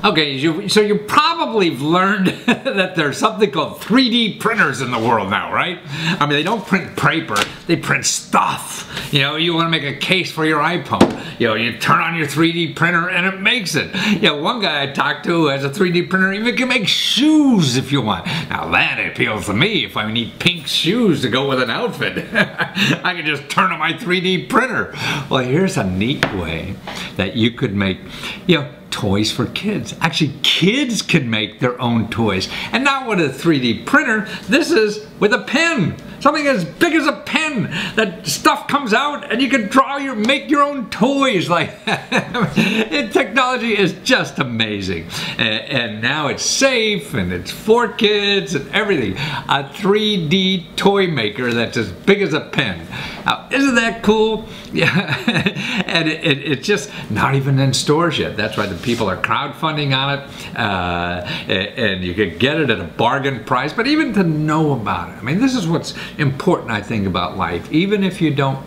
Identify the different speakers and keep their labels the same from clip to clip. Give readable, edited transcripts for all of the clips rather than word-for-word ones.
Speaker 1: Okay, so you probably learned that there's something called 3D printers in the world now, right? I mean, they don't print paper, they print stuff. You know, you want to make a case for your iPhone. You know, you turn on your 3D printer and it makes it. You know, one guy I talked to has a 3D printer, even can make shoes if you want. Now that appeals to me. If I need pink shoes to go with an outfit, I can just turn on my 3D printer. Well, here's a neat way that you could make, you know, toys for kids. Actually, kids can make their own toys. And not with a 3D printer, this is with a pen. Something as big as a pen. That stuff comes out and you can make your own toys like that. Technology is just amazing. And now it's safe and it's for kids and everything. A 3D toy maker that's as big as a pen. Now, isn't that cool? Yeah. And it's just not even in stores yet. That's why the people are crowdfunding on it. And you can get it at a bargain price. But even to know about it, I mean, this is what's important, I think, about life. Even if you don't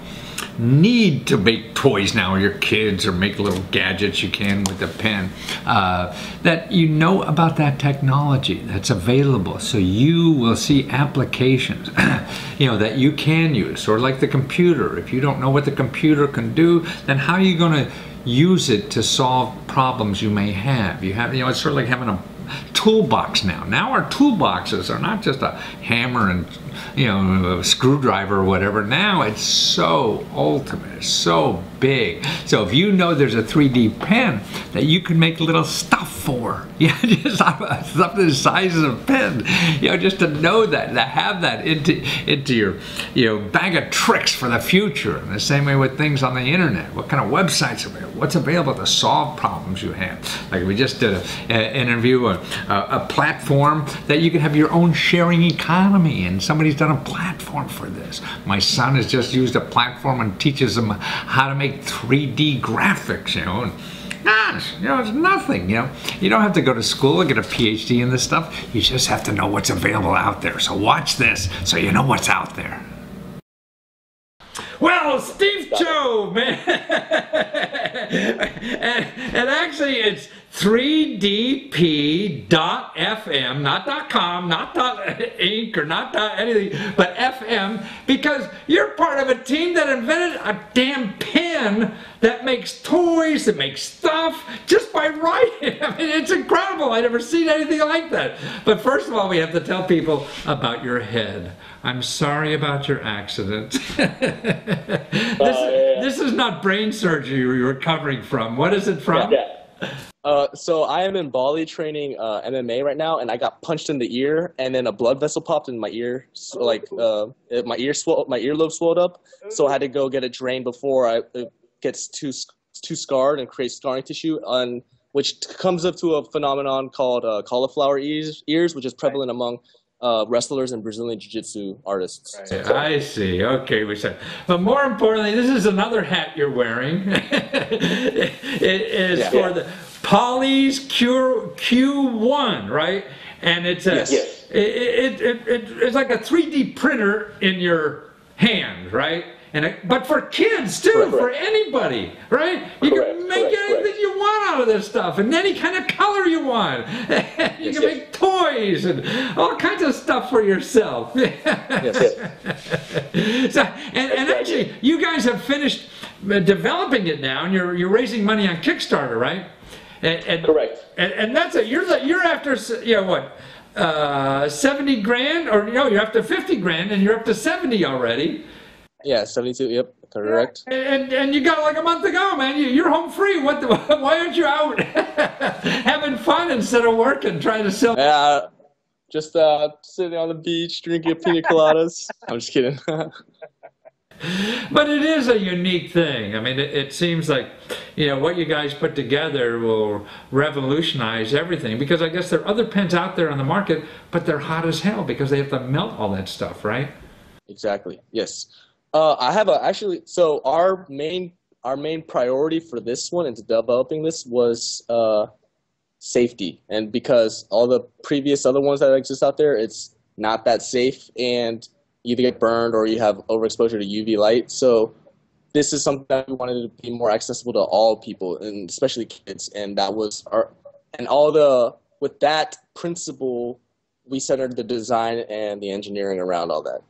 Speaker 1: need to make toys now with your kids or make little gadgets you can with a pen, that you know about that technology that's available, so you will see applications you know, that you can use. Or like the computer, if you don't know what the computer can do, then how are you going to use it to solve problems you may have? You know, it's sort of like having a toolbox now. Now our toolboxes are not just a hammer and, you know, a screwdriver or whatever. Now it's so ultimate, it's so big. So if you know there's a 3D pen that you can make little stuff for, yeah, just something the size of a pen, you know, just to know that, to have that into your, you know, bag of tricks for the future. And the same way with things on the internet. What kind of websites are available? What's available to solve problems you have? Like we just did an interview, a platform that you can have your own sharing economy, and somebody's done a platform for this. My son has just used a platform and teaches them how to make 3D graphics, you know. And gosh, you know, it's nothing, you know. You don't have to go to school and get a PhD in this stuff. You just have to know what's available out there. So watch this so you know what's out there. Well, Steve Joe, man. and actually it's 3dp.fm, not .com, not .inc, or not .anything, but FM, because you're part of a team that invented a damn pen that makes toys, that makes stuff, just by writing. I mean, it's incredible. I've never seen anything like that. But first of all, we have to tell people about your head. I'm sorry about your accident. This is not brain surgery you're recovering from. What is it from?
Speaker 2: So I am in Bali training MMA right now, and I got punched in the ear, and then a blood vessel popped in my ear. So, like my earlobe swelled up. So I had to go get it drained before it gets too scarred and creates scarring tissue, which comes up to a phenomenon called cauliflower ears, which is prevalent among wrestlers and Brazilian Jiu-Jitsu artists.
Speaker 1: Right. I see. Okay, we said. But more importantly, this is another hat you're wearing. It is for the Poly's Q1, right? And it's a it's like a 3D printer in your hand, right? But for kids too, for anybody, right? You can make anything you want out of this stuff, and any kind of color you want. You can make toys and all kinds of stuff for yourself. So, and actually, you guys have finished developing it now, and you're raising money on Kickstarter, right?
Speaker 2: Correct.
Speaker 1: And that's it. You're after, you know, what? 70 grand, or no, you're up to 50 grand, and you're up to 70 already.
Speaker 2: Yeah, 72. Yep, correct.
Speaker 1: And you got like a month to go, man. You're home free. Why aren't you out having fun instead of working, trying to sell?
Speaker 2: Yeah, just sitting on the beach drinking pina coladas. I'm just kidding.
Speaker 1: But it is a unique thing. I mean, it seems like, you know, what you guys put together will revolutionize everything, because I guess there are other pens out there on the market, but they're hot as hell because they have to melt all that stuff, right?
Speaker 2: Exactly. Yes. I have so our main priority for this one and to developing this was safety, and because all the previous other ones that exist out there, it's not that safe, and you either get burned or you have overexposure to UV light. So this is something that we wanted to be more accessible to all people, and especially kids, and that was and with that principle, we centered the design and the engineering around all that.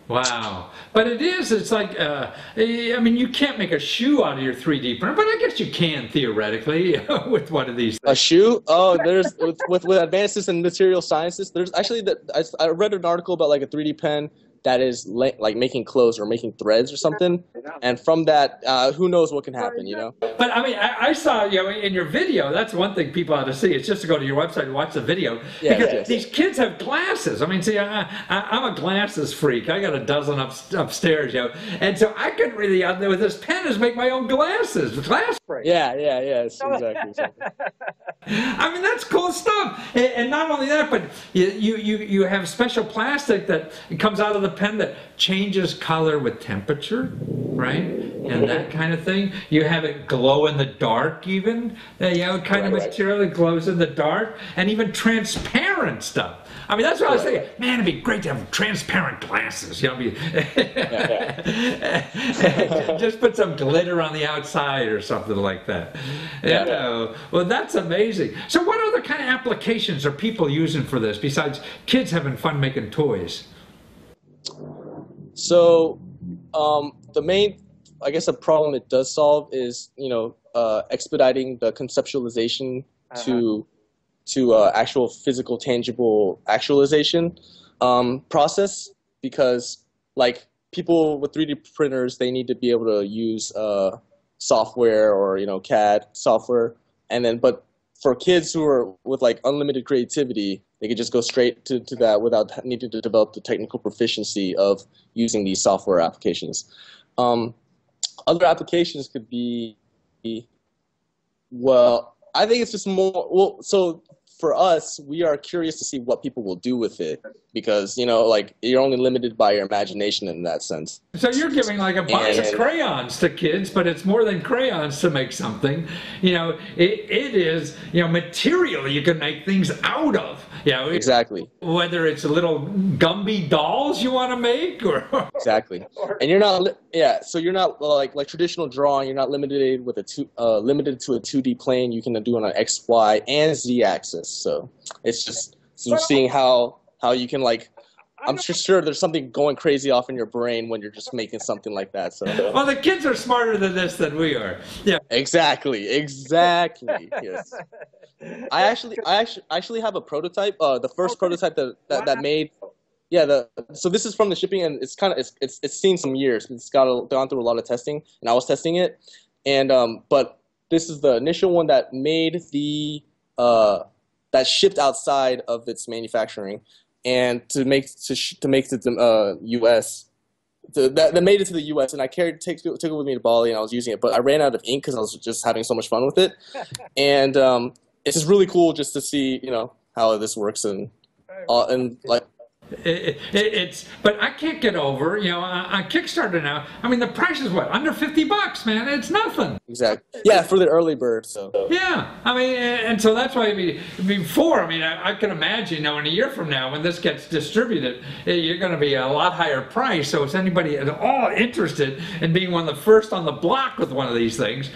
Speaker 1: Wow. But it's like, I mean, you can't make a shoe out of your 3D printer, but I guess you can theoretically with one of these
Speaker 2: A
Speaker 1: things.
Speaker 2: shoe? Oh, there's with advances in material sciences. There's actually I read an article about like a 3D pen that is like making clothes or making threads or something, and from that, who knows what can happen, you know?
Speaker 1: But I mean, I saw, you know, in your video, that's one thing people ought to see. It's just to go to your website and watch the video.
Speaker 2: Yeah,
Speaker 1: because
Speaker 2: yes.
Speaker 1: these kids have glasses. I mean, see, I'm a glasses freak. I got a dozen upstairs, you know. And so I could really, out there with this pen, is make my own glasses. Glass freak.
Speaker 2: Yeah, exactly.
Speaker 1: I mean, that's cool stuff. And not only that, but you have special plastic that comes out of the pen that changes color with temperature, right? And that kind of thing. You have it glow in the dark even. You know, kind of material that glows in the dark. And even transparent stuff. I mean, that's what I was saying. Man, it'd be great to have transparent glasses. You know, just put some glitter on the outside or something like that. You know, well, that's amazing. So what other kind of applications are people using for this besides kids having fun making toys?
Speaker 2: So, the main, I guess, a problem it does solve is, you know, expediting the conceptualization to actual physical, tangible actualization process, because like people with 3D printers, they need to be able to use software or, you know, CAD software, and then but for kids who are with like unlimited creativity, they could just go straight to that without needing to develop the technical proficiency of using these software applications. Other applications could be, well, I think it's just more, well, so for us, we are curious to see what people will do with it, because, you know, like, you're only limited by your imagination in that sense.
Speaker 1: So you're giving like a box of crayons to kids, but it's more than crayons to make something. You know, it is, you know, material you can make things out of. You know,
Speaker 2: exactly.
Speaker 1: Whether it's little Gumby dolls you want to make, or
Speaker 2: exactly. And you're not, so you're not like traditional drawing. You're not limited with limited to a 2D plane. You can do it on an X, Y, and Z axis. So it's just seeing how you can, like, I'm sure there's something going crazy off in your brain when you're just making something like that. So
Speaker 1: well, the kids are smarter than this than we are. Yeah.
Speaker 2: Exactly. Yes. I actually have a prototype. The first prototype that made. Yeah. So this is from the shipping, and it's kind of it's seen some years. It's gone through a lot of testing, and I was testing it, and but this is the initial one that made the that shipped outside of its manufacturing, and to make it to the U.S. That made it to the U.S. and I took it with me to Bali, and I was using it, but I ran out of ink because I was just having so much fun with it, and it's just really cool just to see, you know, how this works, and like.
Speaker 1: But I can't get over, you know, on Kickstarter now, I mean, the price is what, under $50, man. It's nothing.
Speaker 2: Exactly. Yeah, for the early bird. So
Speaker 1: yeah, I mean, and so that's why before, I mean, I can imagine, you know, in a year from now when this gets distributed, you're going to be a lot higher price. So if anybody at all interested in being one of the first on the block with one of these things,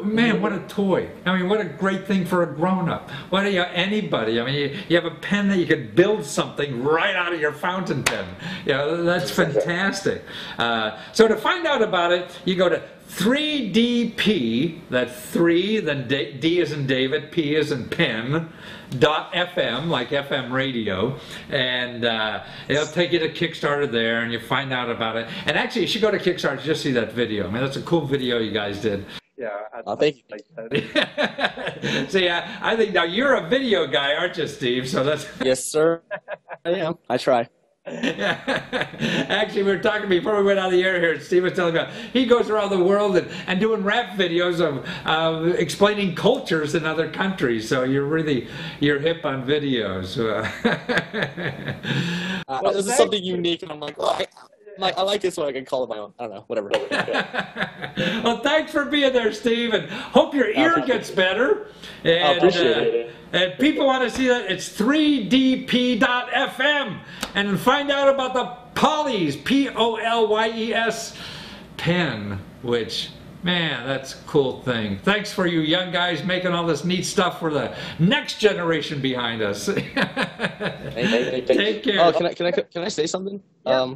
Speaker 1: man, what a toy. I mean, what a great thing for a grown-up. What, you know, anybody, I mean, you have a pen that you can build something right out of your fountain pen. You know, that's fantastic. So to find out about it, you go to 3DP, that's 3, then D as in David, P as in pen, .fm, like FM radio, and it'll take you to Kickstarter there, and you find out about it. And actually, you should go to Kickstarter to just see that video. I mean, that's a cool video you guys did.
Speaker 3: Yeah,
Speaker 2: thank you.
Speaker 1: See, I think now you're a video guy, aren't you, Steve? So that's
Speaker 2: yes, sir. I am. I try.
Speaker 1: Actually, we were talking before we went out of the air here, and Steve was telling me about, he goes around the world and doing rap videos of explaining cultures in other countries. So you're hip on videos.
Speaker 2: This is something unique, and I'm like, oh, I like it, so I can call it my own. I don't know, whatever.
Speaker 1: Well, thanks for being there, Steve, and hope your ear gets better. And,
Speaker 2: I appreciate it.
Speaker 1: And people want to see that, it's 3dp.fm, and find out about the Polys, P-O-L-Y-E-S pen, which Man, that's a cool thing. Thanks for you young guys making all this neat stuff for the next generation behind us. Take care.
Speaker 2: Oh, can I say something?
Speaker 1: Yeah.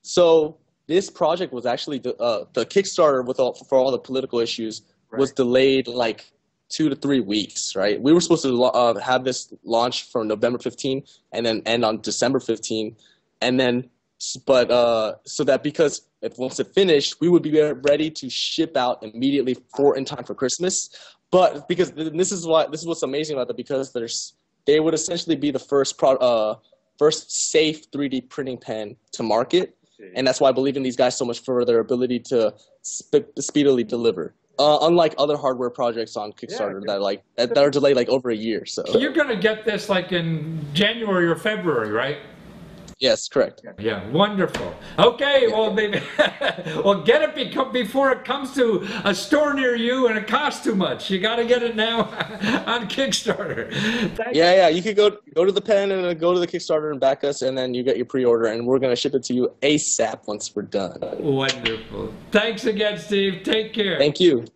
Speaker 2: So this project was actually the Kickstarter for all the political issues was delayed like 2 to 3 weeks, right? We were supposed to have this launch from November 15 and then end on December 15, and then so that because once it finished, we would be ready to ship out immediately in time for Christmas. But because this is what's amazing about it, because they would essentially be the first safe 3D printing pen to market, and that's why I believe in these guys so much for their ability to speedily deliver. Unlike other hardware projects on Kickstarter that are delayed like over a year. So
Speaker 1: you're gonna get this like in January or February, right?
Speaker 2: Yes, correct.
Speaker 1: Yeah, wonderful. Okay, well, maybe, well, get it before it comes to a store near you and it costs too much. You got to get it now on Kickstarter.
Speaker 2: Yeah, you could go to the pen and go to the Kickstarter and back us, and then you get your pre-order, and we're gonna ship it to you ASAP once we're done.
Speaker 1: Wonderful. Thanks again, Steve. Take care.
Speaker 2: Thank you.